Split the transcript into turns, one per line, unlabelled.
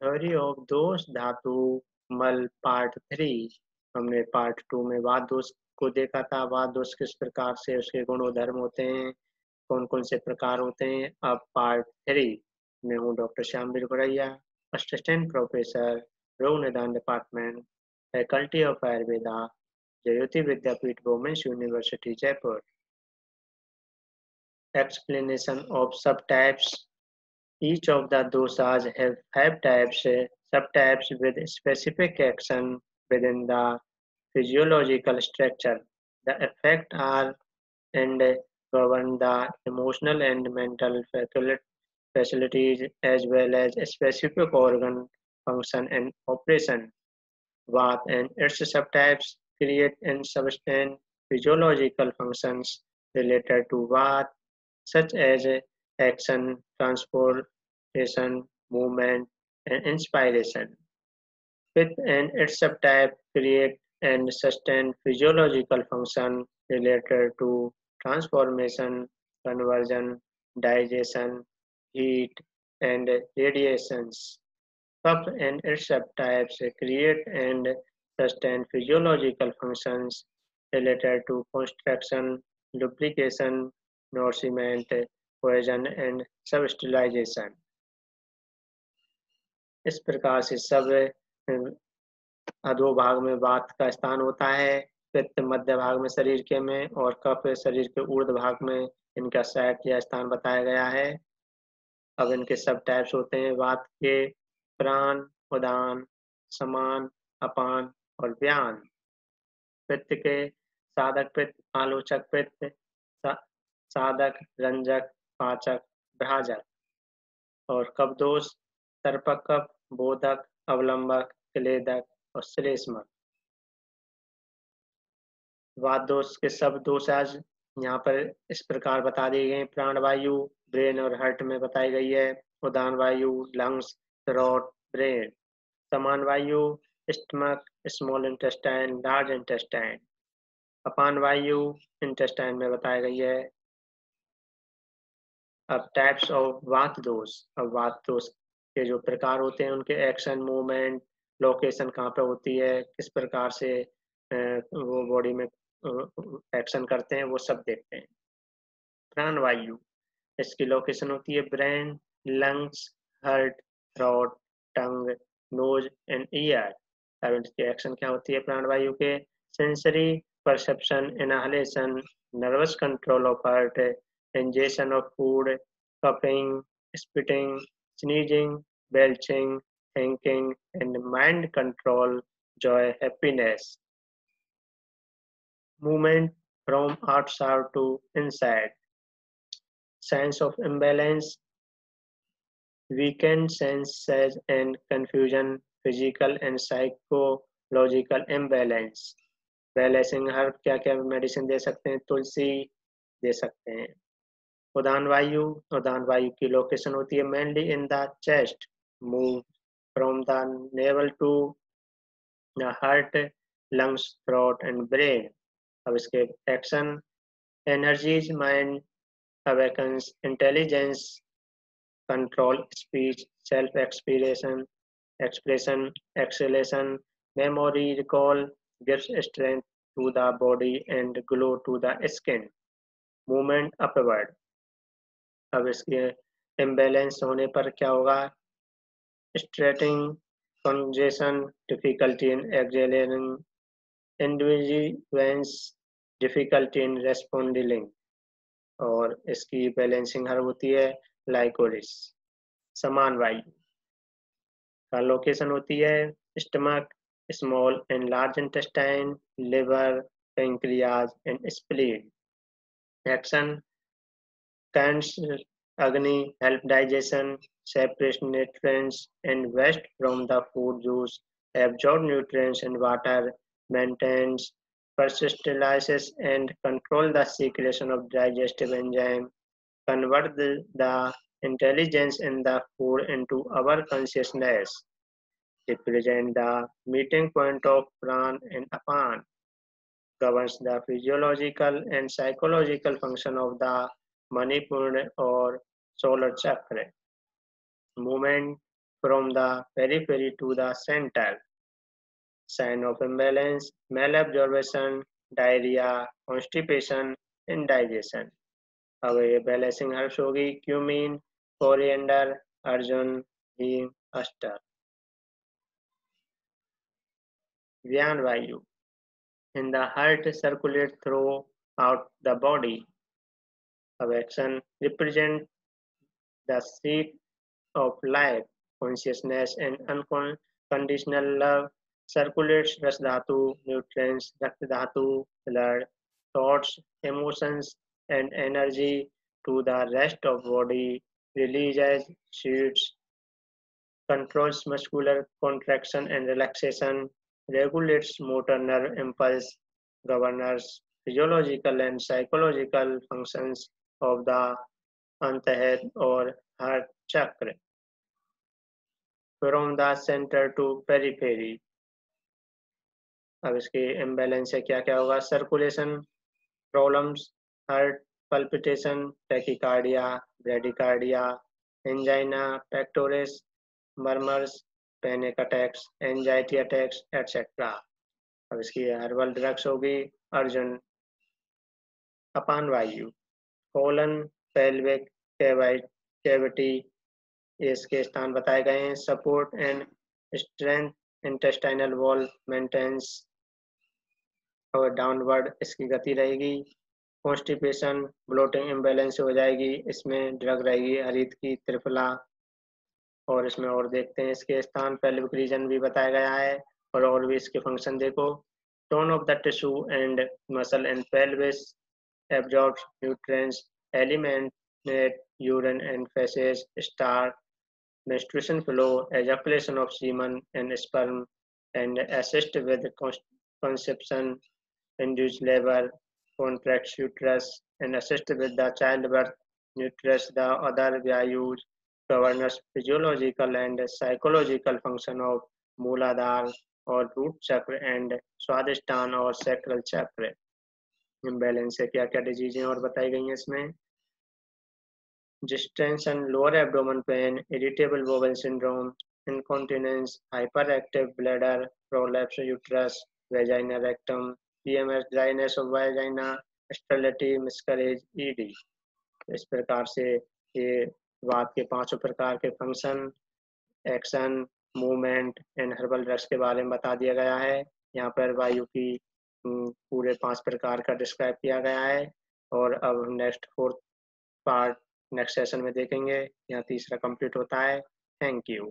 Theory of दोष धातु मल पार्ट 3। हमने पार्ट 2 में वात दोष को देखा था। वात दोष किस प्रकार से उसके गुणोधर्म होते हैं, कौन कौन से प्रकार होते हैं। अब पार्ट 3 में हूँ डॉक्टर श्यामवीर गोरैया, असिस्टेंट प्रोफेसर, रोग निदान department, faculty of Ayurveda, Jyoti Vidyapeeth women's university Jaipur. Explanation of subtypes. Each of the dosas have 5 subtypes with specific action within the physiological structure. The effects are and govern the emotional and mental facilities as well as specific organ function and operation. Vata and its subtypes create and sustain physiological functions related to Vata, such as action, transportation, movement, and inspiration. Pitta and its subtype create and sustain physiological function related to transformation, conversion, digestion, heat, and radiations. Kapha and its subtypes create and sustain physiological functions related to construction, lubrication, nourishment, cohesion, and substerilization. इस प्रकार से सब अधोभाग में वात का स्थान होता है, पित्त मध्य भाग में शरीर के में, और कफ शरीर के ऊर्ध्व भाग में इनका साइट या स्थान बताया गया है। अब इनके सब टाइप्स होते हैं वात के: प्राण, उदान, समान, अपान और व्यान। पित्त के: साधक पित्त, आलोचक पित्त, साधक, रंजक, पाचक, भ्राजक। और कफ दोष: सर्पक कफ, बोधक, अवलंबक, क्लेदक और श्लेष्मक। वात दोष के सब दोषाज यहाँ पर इस प्रकार बता दी गई: प्राणवायु ब्रेन और हार्ट में बताई गई है। उदान वायु लंग्स, थ्रोट, ब्रेन। समान वायु stomach, small intestine, large intestine. अपान वायु इंटेस्टाइन में बताई गई है। अब टाइप्स ऑफ वात दोष। अब वात दोष के जो प्रकार होते हैं, उनके एक्शन, मूवमेंट, लोकेशन कहाँ पे होती है, किस प्रकार से वो बॉडी में एक्शन करते हैं, वो सब देखते हैं। प्राणवायु, इसकी लोकेशन होती है brain, lungs, heart, throat, tongue, nose and ear. अब इसकी एक्शन क्या होती है प्राणवायु के: sensory perception, inhalation, nervous control of heart, ingestion of food, coughing, spitting, sneezing, belching, thinking, and mind control, joy, happiness. Movement from outside to inside. Signs of imbalance: weakened senses and confusion, physical and psychological imbalance. Balancing herb क्या क्या medicine दे सकते हैं: तुलसी दे सकते हैं। उदान वायु, उदान वायु की location होती है mainly in the chest, move from the navel to the heart, lungs, throat and brain. अब इसके action: energises mind, awakens intelligence, control speech, self expression, exhalation, memory, recall, gives strength to the body and glow to the skin. Movement upward. अब इसके imbalance होने पर क्या होगा: straining, congestion, difficulty in accelerating, individuals, difficulty in responding. और इसकी balancing हर होती है लाइकोरिस। समान वायु का लोकेशन होती है stomach, small and large intestine, liver, pancreas and spleen. Action: cancer, agni, help digestion, separate nutrients and waste from the food juice, absorb nutrients and water, maintains peristalsis and control the secretion of digestive enzyme, convert the intelligence in the food into our consciousness, represent the meeting point of pran and apan, governs the physiological and psychological function of the Manipur or solar chakra. Movement from the periphery to the center. Sign of imbalance, malabsorption, diarrhea, constipation, indigestion. अब ये balancing herbs होगी cumene, coriander, Arjun, हींग, Aster. व्यान वायु. In the heart circulate throughout the body. Our action represent the seat of life, consciousness and unconditional love. Circulates रस धातु, nutrients, रक्त धातु, blood, thoughts, emotions and energy to the rest of body. Releases sheets, controls muscular contraction and relaxation, regulates motor nerve impulse, governs physiological and psychological functions of the antahed or heart chakra. From the center to periphery. अब इसके imbalance से क्या क्या होगा? Circulation problems, heart palpitation, tachycardia, bradycardia, angina pectoris, murmurs, panic attacks, anxiety attacks etcetera. अब इसकी herbal drugs होगी अर्जुन अपान वायु, कोलन, पेल्विक कैविटी, इसके स्थान बताए गए हैं. Support and strength, intestinal wall maintenance और डाउनवर्ड इसकी गति रहेगी. कॉन्स्टिपेशन, ब्लोटिंग इम्बैलेंस हो जाएगी, इसमें ड्रग रहेगी हरित की त्रिफला. और इसमें और देखते हैं इसके स्थान, पेल्विक रीजन भी बताया गया है और भी इसके फंक्शन देखो. Tone of the tissue and muscle and pelvis, absorbs nutrients, eliminate urine and feces, start menstruation flow, ejaculation of semen and sperm, and assist with conception, induce labor, contracts uterus, and assist with the childbirth, nutrients the other values, governs physiological and psychological function of Mooladhara or root chakra and Swadhisthana or sacral chakra. Imbalance से क्या क्या डिजीजें और बताई गई हैं इसमें? Distension, lower abdomen pain, irritable bowel syndrome, incontinence, hyperactive bladder, prolapse uterus, vagina rectum, PMS, dryness of vagina, sterility, miscarriage, ED. इस प्रकार से ये वात के पांचों प्रकार के function, action, movement and herbal drugs के बारे में बता दिया गया है. यहाँ पर वायु की पूरे 5 प्रकार का डिस्क्राइब किया गया है. और अब next 4th part next session में देखेंगे. यहाँ तीसरा कंप्लीट होता है. Thank you.